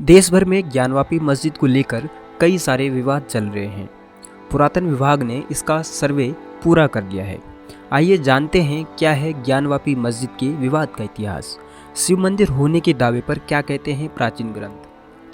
देश भर में ज्ञानवापी मस्जिद को लेकर कई सारे विवाद चल रहे हैं। पुरातन विभाग ने इसका सर्वे पूरा कर लिया है। आइए जानते हैं क्या है ज्ञानवापी मस्जिद के विवाद का इतिहास। शिव मंदिर होने के दावे पर क्या कहते हैं प्राचीन ग्रंथ।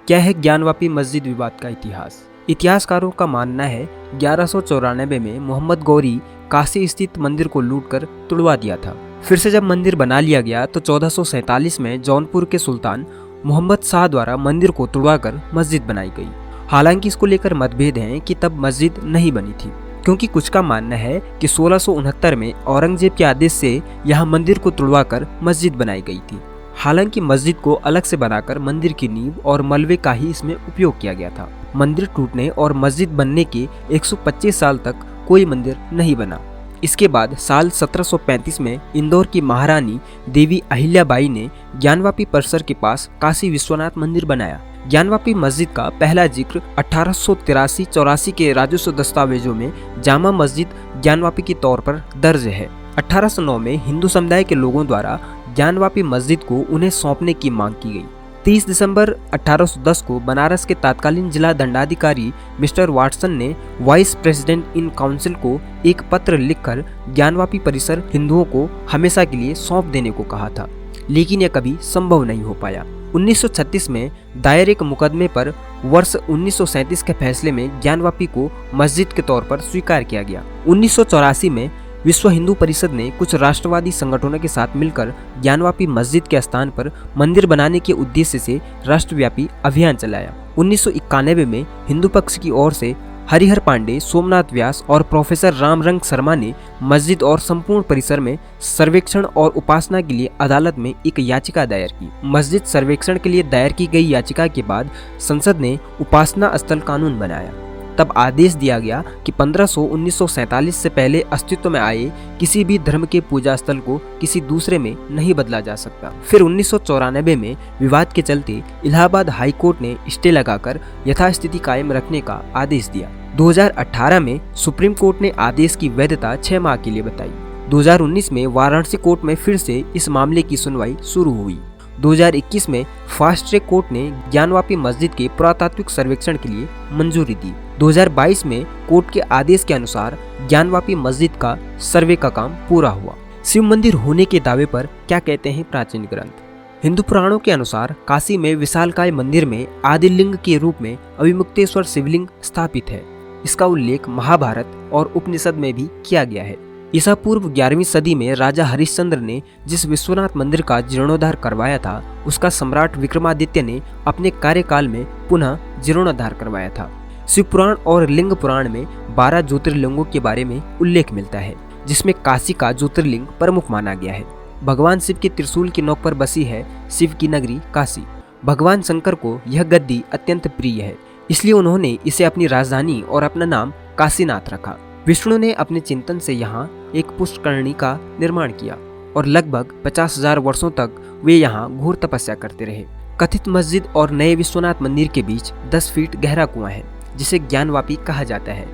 क्या है ज्ञानवापी मस्जिद विवाद का इतिहास। इतिहासकारों का मानना है 1194 में मोहम्मद गौरी काशी स्थित मंदिर को लूटकर तुड़वा दिया था। फिर से जब मंदिर बना लिया गया तो 1447 में जौनपुर के सुल्तान मोहम्मद शाह द्वारा मंदिर को तुड़वाकर मस्जिद बनाई गई। हालांकि इसको लेकर मतभेद हैं कि तब मस्जिद नहीं बनी थी, क्योंकि कुछ का मानना है कि 1669 में औरंगजेब के आदेश से यहाँ मंदिर को तुड़वाकर मस्जिद बनाई गई थी। हालांकि मस्जिद को अलग से बनाकर मंदिर की नींव और मलबे का ही इसमें उपयोग किया गया था। मंदिर टूटने और मस्जिद बनने के 125 साल तक कोई मंदिर नहीं बना। इसके बाद साल 1735 में इंदौर की महारानी देवी अहिल्याबाई ने ज्ञानवापी परिसर के पास काशी विश्वनाथ मंदिर बनाया। ज्ञानवापी मस्जिद का पहला जिक्र 1883-84 के राजस्व दस्तावेजों में जामा मस्जिद ज्ञानवापी के तौर पर दर्ज है। 1809 में हिंदू समुदाय के लोगों द्वारा ज्ञानवापी मस्जिद को उन्हें सौंपने की मांग की गई। 30 दिसंबर 1810 को बनारस के तत्कालीन जिला दंडाधिकारी मिस्टर वाटसन ने वाइस प्रेसिडेंट इन काउंसिल को एक पत्र लिखकर ज्ञानवापी परिसर हिंदुओं को हमेशा के लिए सौंप देने को कहा था, लेकिन यह कभी संभव नहीं हो पाया। 1936 में दायर एक मुकदमे पर वर्ष 1937 के फैसले में ज्ञानवापी को मस्जिद के तौर पर स्वीकार किया गया। 1984 में विश्व हिंदू परिषद ने कुछ राष्ट्रवादी संगठनों के साथ मिलकर ज्ञानवापी मस्जिद के स्थान पर मंदिर बनाने के उद्देश्य से राष्ट्रव्यापी अभियान चलाया। 1991 में हिंदू पक्ष की ओर से हरिहर पांडे, सोमनाथ व्यास और प्रोफेसर रामरंग शर्मा ने मस्जिद और संपूर्ण परिसर में सर्वेक्षण और उपासना के लिए अदालत में एक याचिका दायर की। मस्जिद सर्वेक्षण के लिए दायर की गई याचिका के बाद संसद ने उपासना स्थल कानून बनाया। तब आदेश दिया गया कि 1547 से पहले अस्तित्व में आए किसी भी धर्म के पूजा स्थल को किसी दूसरे में नहीं बदला जा सकता। फिर 1994 में विवाद के चलते इलाहाबाद हाई कोर्ट ने स्टे लगाकर यथास्थिति कायम रखने का आदेश दिया। 2018 में सुप्रीम कोर्ट ने आदेश की वैधता 6 माह के लिए बताई। 2019 में वाराणसी कोर्ट में फिर से इस मामले की सुनवाई शुरू हुई। 2021 में फास्ट ट्रैक कोर्ट ने ज्ञानवापी मस्जिद के पुरातात्विक सर्वेक्षण के लिए मंजूरी दी। 2022 में कोर्ट के आदेश के अनुसार ज्ञानवापी मस्जिद का सर्वे का काम पूरा हुआ। शिव मंदिर होने के दावे पर क्या कहते हैं प्राचीन ग्रंथ। हिंदू पुराणों के अनुसार काशी में विशालकाय मंदिर में आदिलिंग के रूप में अभिमुक्तेश्वर शिवलिंग स्थापित है। इसका उल्लेख महाभारत और उपनिषद में भी किया गया है। ईसा पूर्व 11वीं सदी में राजा हरिश्चंद्र ने जिस विश्वनाथ मंदिर का जीर्णोद्धार करवाया था, उसका सम्राट विक्रमादित्य ने अपने कार्यकाल में पुनः जीर्णोद्धार करवाया था। शिव पुराण और लिंग पुराण में 12 ज्योतिर्लिंगों के बारे में उल्लेख मिलता है, जिसमें काशी का ज्योतिर्लिंग प्रमुख माना गया है। भगवान शिव के त्रिशूल की नोक पर बसी है शिव की नगरी काशी। भगवान शंकर को यह गद्दी अत्यंत प्रिय है, इसलिए उन्होंने इसे अपनी राजधानी और अपना नाम काशीनाथ रखा। विष्णु ने अपने चिंतन से यहाँ एक पुष्करणी का निर्माण किया और लगभग 50,000 वर्षों तक वे यहाँ घोर तपस्या करते रहे। कथित मस्जिद और नए विश्वनाथ मंदिर के बीच 10 फीट गहरा कुआं है, जिसे ज्ञानवापी कहा जाता है।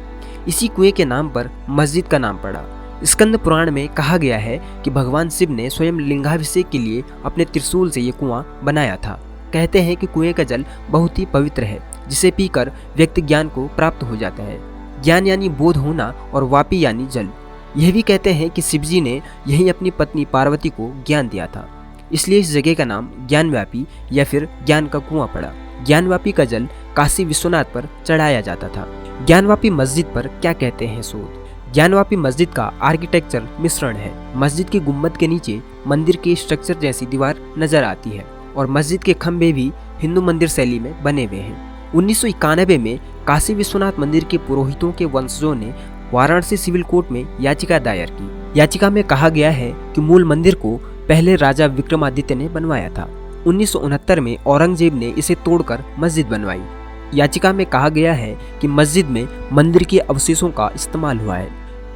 इसी कुएं के नाम पर मस्जिद का नाम पड़ा। स्कंद पुराण में कहा गया है कि भगवान शिव ने स्वयं लिंगाभिषेक के लिए अपने त्रिशूल से ये कुआं बनाया था। कहते हैं कि कुएं का जल बहुत ही पवित्र है, जिसे पीकर व्यक्ति ज्ञान को प्राप्त हो जाता है। ज्ञान यानी बोध होना और वापी यानी जल। यह भी कहते हैं कि शिवजी ने यही अपनी पत्नी पार्वती को ज्ञान दिया था, इसलिए इस जगह का नाम ज्ञानव्यापी या फिर ज्ञान का कुआं पड़ा। ज्ञानवापी का जल काशी विश्वनाथ पर चढ़ाया जाता था। ज्ञानवापी मस्जिद पर क्या कहते हैं शोध। ज्ञानवापी मस्जिद का आर्किटेक्चर मिश्रण है। मस्जिद के गुम्बद के नीचे मंदिर के स्ट्रक्चर जैसी दीवार नजर आती है और मस्जिद के खंभे भी हिंदू मंदिर शैली में बने हुए हैं। 1991 में काशी विश्वनाथ मंदिर के पुरोहितों के वंशजों ने वाराणसी सिविल कोर्ट में याचिका दायर की। याचिका में कहा गया है कि मूल मंदिर को पहले राजा विक्रमादित्य ने बनवाया था। 1969 में औरंगजेब ने इसे तोड़कर मस्जिद बनवाई। याचिका में कहा गया है कि मस्जिद में मंदिर के अवशेषों का इस्तेमाल हुआ है,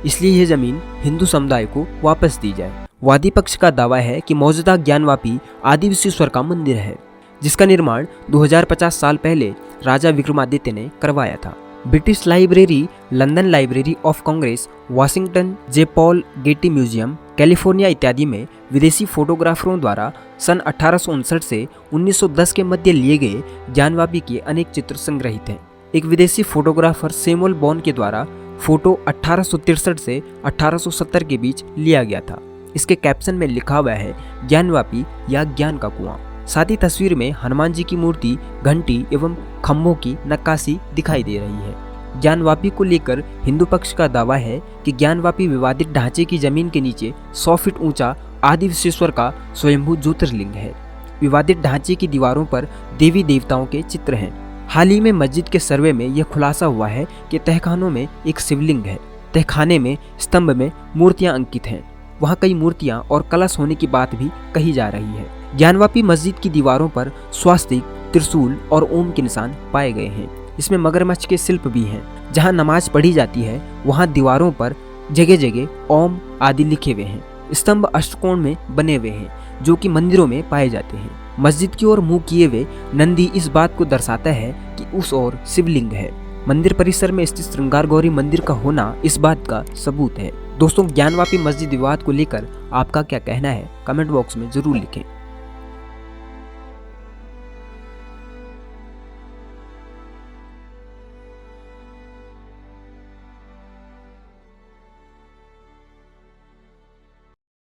इसलिए यह जमीन हिंदू समुदाय को वापस दी जाए। वादी पक्ष का दावा है कि मौजूदा ज्ञानवापी आदि विश्वेश्वर का मंदिर है, जिसका निर्माण 2050 साल पहले राजा विक्रमादित्य ने करवाया था। British library, London library of Congress, Washington J Paul Getty museum, California इत्यादि में विदेशी फोटोग्राफरों द्वारा सन 1859 से 1910 के मध्य लिए गए ज्ञानवापी के अनेक चित्र संग्रहित हैं। एक विदेशी फोटोग्राफर सैमुअल बॉन के द्वारा फोटो 1863 से 1870 के बीच लिया गया था। इसके कैप्शन में लिखा हुआ है ज्ञानवापी या ज्ञान का कुआं। साथ ही तस्वीर में हनुमान जी की मूर्ति, घंटी एवं खम्भों की नक्काशी दिखाई दे रही है। ज्ञानवापी को लेकर हिंदू पक्ष का दावा है कि ज्ञानवापी विवादित ढांचे की जमीन के नीचे 100 फीट ऊंचा आदि विश्वेश्वर का स्वयंभू ज्योतिर्लिंग है। विवादित ढांचे की दीवारों पर देवी देवताओं के चित्र हैं। हाल ही में मस्जिद के सर्वे में यह खुलासा हुआ है कि तहखानों में एक शिवलिंग है। तहखाने में स्तंभ में मूर्तियां अंकित हैं। वहां कई मूर्तियां और कलश होने की बात भी कही जा रही है। ज्ञानवापी मस्जिद की दीवारों पर स्वास्तिक, त्रिशूल और ओम के निशान पाए गए हैं। इसमें मगरमच्छ के शिल्प भी हैं। जहां नमाज पढ़ी जाती है वहां दीवारों पर जगह जगह ओम आदि लिखे हुए हैं। स्तंभ अष्टकोण में बने हुए हैं जो कि मंदिरों में पाए जाते हैं। मस्जिद की ओर मुंह किए हुए नंदी इस बात को दर्शाता है कि उस ओर शिवलिंग है। मंदिर परिसर में स्थित श्रृंगार गौरी मंदिर का होना इस बात का सबूत है। दोस्तों, ज्ञानवापी मस्जिद विवाद को लेकर आपका क्या कहना है? कमेंट बॉक्स में जरूर लिखें।